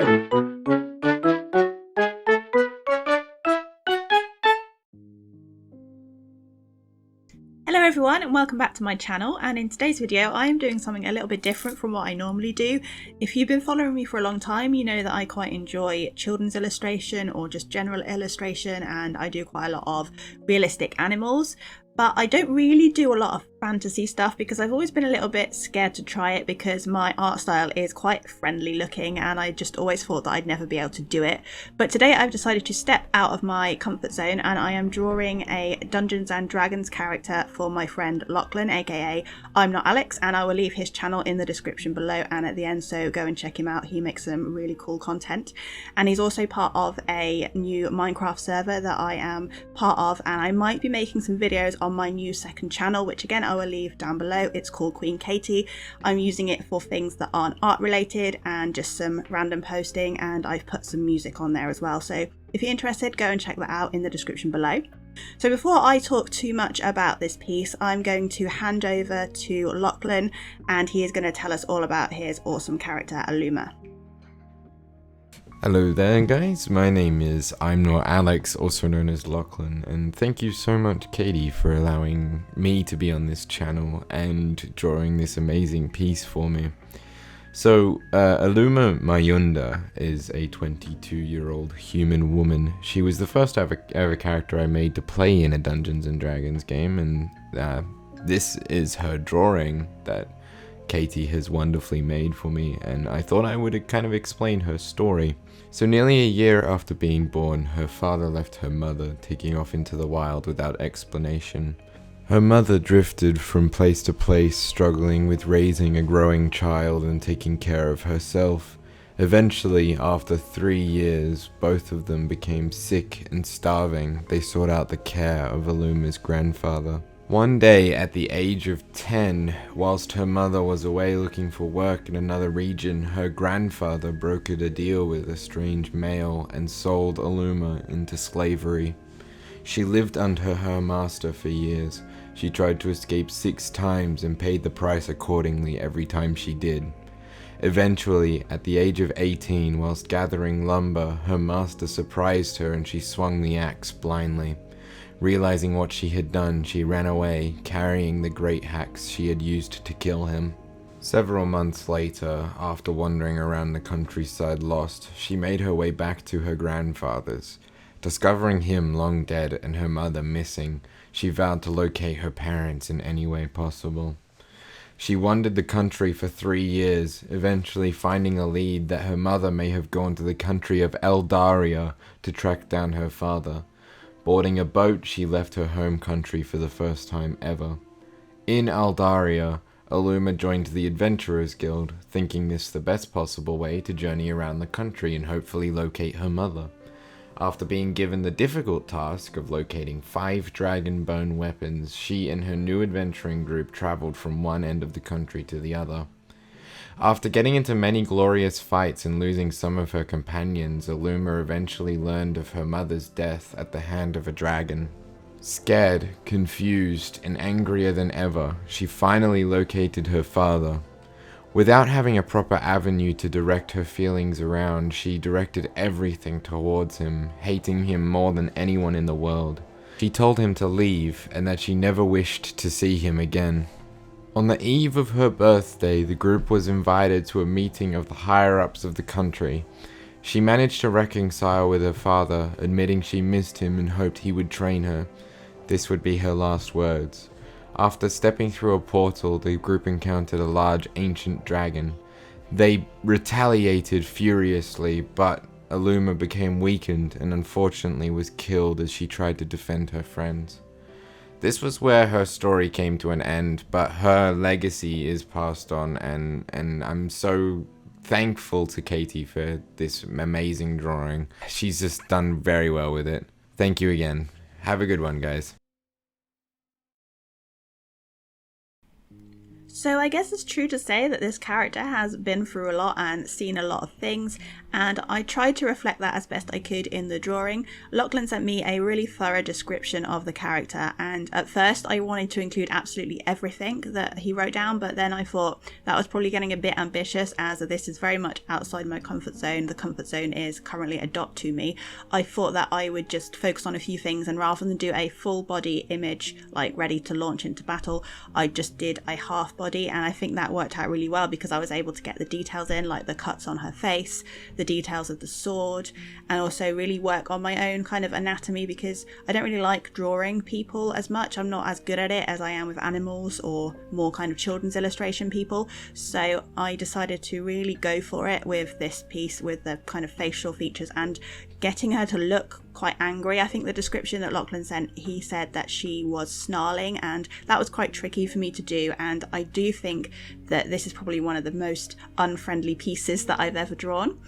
Hello everyone and welcome back to my channel, and in today's video I am doing something a little bit different from what I normally do. If you've been following me for a long time, you know that I quite enjoy children's illustration or just general illustration, and I do quite a lot of realistic animals. But I don't really do a lot of fantasy stuff because I've always been a little bit scared to try it because my art style is quite friendly looking and I just always thought that I'd never be able to do it. But today I've decided to step out of my comfort zone and I am drawing a Dungeons and Dragons character for my friend Lachlan, aka I'm Not Alex, and I will leave his channel in the description below and at the end, so go and check him out. He makes some really cool content and he's also part of a new Minecraft server that I am part of, and I might be making some videos on my new second channel, which again I will leave down below. It's called Queen Katie. I'm using it for things that aren't art related and just some random posting, and I've put some music on there as well, so if you're interested, go and check that out in the description below. So before I talk too much about this piece, I'm going to hand over to Lachlan and he is going to tell us all about his awesome character Aluma. Hello there guys, my name is I'm Not Alex, also known as Lachlan, and thank you so much Katie for allowing me to be on this channel and drawing this amazing piece for me. So, Aluma Mayunda is a 22-year-old human woman. She was the first ever character I made to play in a Dungeons and Dragons game, and this is her drawing that Katie has wonderfully made for me, and I thought I would kind of explain her story. So nearly a year after being born, her father left her mother, taking off into the wild without explanation. Her mother drifted from place to place, struggling with raising a growing child and taking care of herself. Eventually, after 3 years, both of them became sick and starving. They sought out the care of Aluma's grandfather. One day, at the age of 10, whilst her mother was away looking for work in another region, her grandfather brokered a deal with a strange male and sold Aluma into slavery. She lived under her master for years. She tried to escape 6 times and paid the price accordingly every time she did. Eventually, at the age of 18, whilst gathering lumber, her master surprised her and she swung the axe blindly. Realizing what she had done, she ran away, carrying the great axe she had used to kill him. Several months later, after wandering around the countryside lost, she made her way back to her grandfather's. Discovering him long dead and her mother missing, she vowed to locate her parents in any way possible. She wandered the country for 3 years, eventually finding a lead that her mother may have gone to the country of Eldaria to track down her father. Boarding a boat, she left her home country for the first time ever. In Eldaria, Aluma joined the Adventurers Guild, thinking this the best possible way to journey around the country and hopefully locate her mother. After being given the difficult task of locating 5 dragon bone weapons, she and her new adventuring group traveled from one end of the country to the other. After getting into many glorious fights and losing some of her companions, Aluma eventually learned of her mother's death at the hand of a dragon. Scared, confused, and angrier than ever, she finally located her father. Without having a proper avenue to direct her feelings around, she directed everything towards him, hating him more than anyone in the world. She told him to leave and that she never wished to see him again. On the eve of her birthday, the group was invited to a meeting of the higher-ups of the country. She managed to reconcile with her father, admitting she missed him and hoped he would train her. This would be her last words. After stepping through a portal, the group encountered a large ancient dragon. They retaliated furiously, but Aluma became weakened and unfortunately was killed as she tried to defend her friends. This was where her story came to an end, but her legacy is passed on, and I'm so thankful to Katie for this amazing drawing. She's just done very well with it. Thank you again. Have a good one, guys. So I guess it's true to say that this character has been through a lot and seen a lot of things, and I tried to reflect that as best I could in the drawing. Lachlan sent me a really thorough description of the character, and at first I wanted to include absolutely everything that he wrote down, but then I thought that was probably getting a bit ambitious, as this is very much outside my comfort zone. The comfort zone is currently a dot to me. I thought that I would just focus on a few things, and rather than do a full body image like ready to launch into battle, I just did a half body, and I think that worked out really well because I was able to get the details in, like the cuts on her face, the details of the sword, and also really work on my own kind of anatomy, because I don't really like drawing people as much. I'm not as good at it as I am with animals or more kind of children's illustration people, so I decided to really go for it with this piece, with the kind of facial features and getting her to look quite angry. I think the description that Lachlan sent, he said that she was snarling, and that was quite tricky for me to do, and I do think that this is probably one of the most unfriendly pieces that I've ever drawn.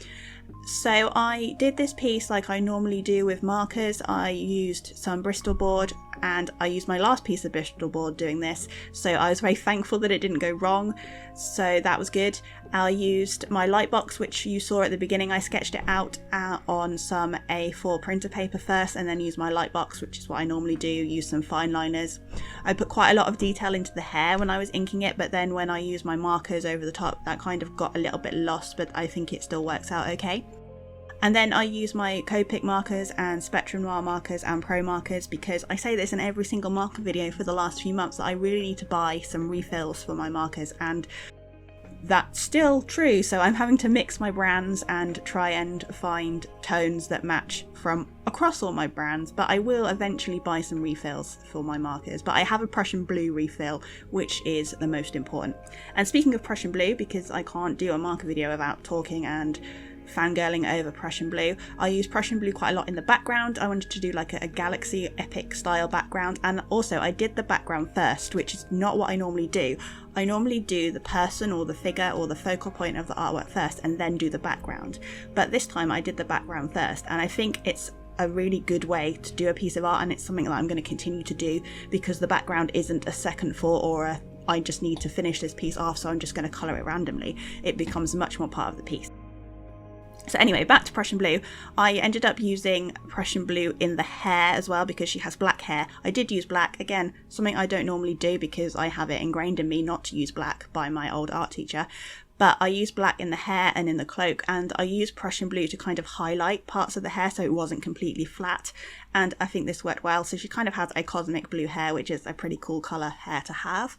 So I did this piece like I normally do with markers. I used some Bristol board, and I used my last piece of Bristol board doing this, so I was very thankful that it didn't go wrong, so that was good. I used my light box, which you saw at the beginning. I sketched it out on some A4 printer paper first, and then used my light box, which is what I normally do, use some fine liners. I put quite a lot of detail into the hair when I was inking it, but then when I used my markers over the top, that kind of got a little bit lost, but I think it still works out okay. And then I use my Copic markers and Spectrum Noir markers and Pro markers, because I say this in every single marker video for the last few months that I really need to buy some refills for my markers, and that's still true, so I'm having to mix my brands and try and find tones that match from across all my brands, but I will eventually buy some refills for my markers. But I have a Prussian blue refill, which is the most important. And speaking of Prussian blue, because I can't do a marker video without talking and fangirling over Prussian blue, I use Prussian blue quite a lot in the background. I wanted to do like a galaxy epic style background, and also I did the background first, which is not what I normally do. I normally do the person or the figure or the focal point of the artwork first and then do the background, but this time I did the background first, and I think it's a really good way to do a piece of art, and it's something that I'm going to continue to do, because the background isn't a second thought or a I just need to finish this piece off so I'm just going to colour it randomly. It becomes much more part of the piece. So anyway, back to Prussian blue. I ended up using Prussian blue in the hair as well, because she has black hair. I did use black, again, something I don't normally do because I have it ingrained in me not to use black by my old art teacher. But I used black in the hair and in the cloak, and I used Prussian blue to kind of highlight parts of the hair so it wasn't completely flat, and I think this worked well. So she kind of has a cosmic blue hair, which is a pretty cool colour hair to have.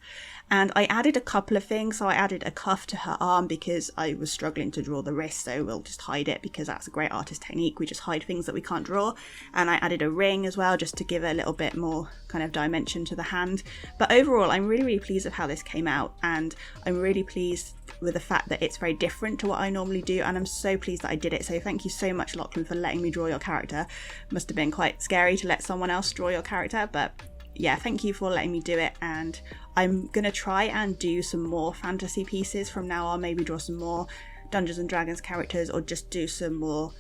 And I added a couple of things. So I added a cuff to her arm because I was struggling to draw the wrist, so we'll just hide it because that's a great artist technique. We just hide things that we can't draw. And I added a ring as well, just to give a little bit more kind of dimension to the hand. But overall, I'm really, really pleased with how this came out, and I'm really pleased with the fact that it's very different to what I normally do, and I'm so pleased that I did it. So thank you so much, Lachlan, for letting me draw your character. Must have been quite scary to let someone else draw your character, but yeah, thank you for letting me do it. And I'm gonna try and do some more fantasy pieces from now on, maybe draw some more Dungeons and Dragons characters, or just do some more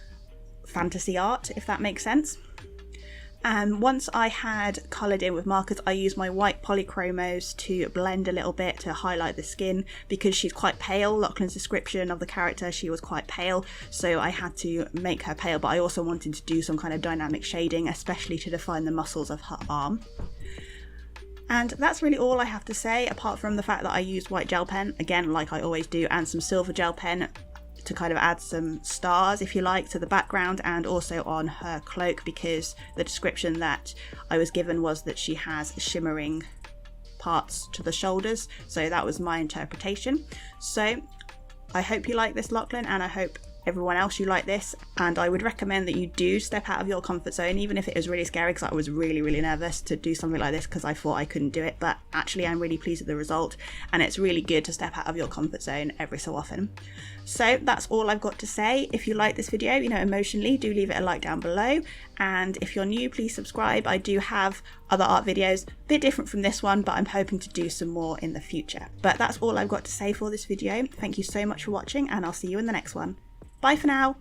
fantasy art, if that makes sense. And once I had coloured in with markers, I used my white polychromos to blend a little bit to highlight the skin, because she's quite pale. Lachlan's description of the character, she was quite pale, so I had to make her pale, but I also wanted to do some kind of dynamic shading, especially to define the muscles of her arm. And that's really all I have to say, apart from the fact that I used white gel pen, again like I always do, and some silver gel pen to kind of add some stars, if you like, to the background, and also on her cloak, because the description that I was given was that she has shimmering parts to the shoulders, so that was my interpretation. So I hope you like this, Lachlan, and I hope everyone else you like this, and I would recommend that you do step out of your comfort zone, even if it is really scary, because I was really, really nervous to do something like this because I thought I couldn't do it, but actually I'm really pleased with the result, and it's really good to step out of your comfort zone every so often. So that's all I've got to say. If you like this video, emotionally, do leave it a like down below, and if you're new, please subscribe. I do have other art videos, a bit different from this one, but I'm hoping to do some more in the future. But that's all I've got to say for this video. Thank you so much for watching, and I'll see you in the next one. Bye for now.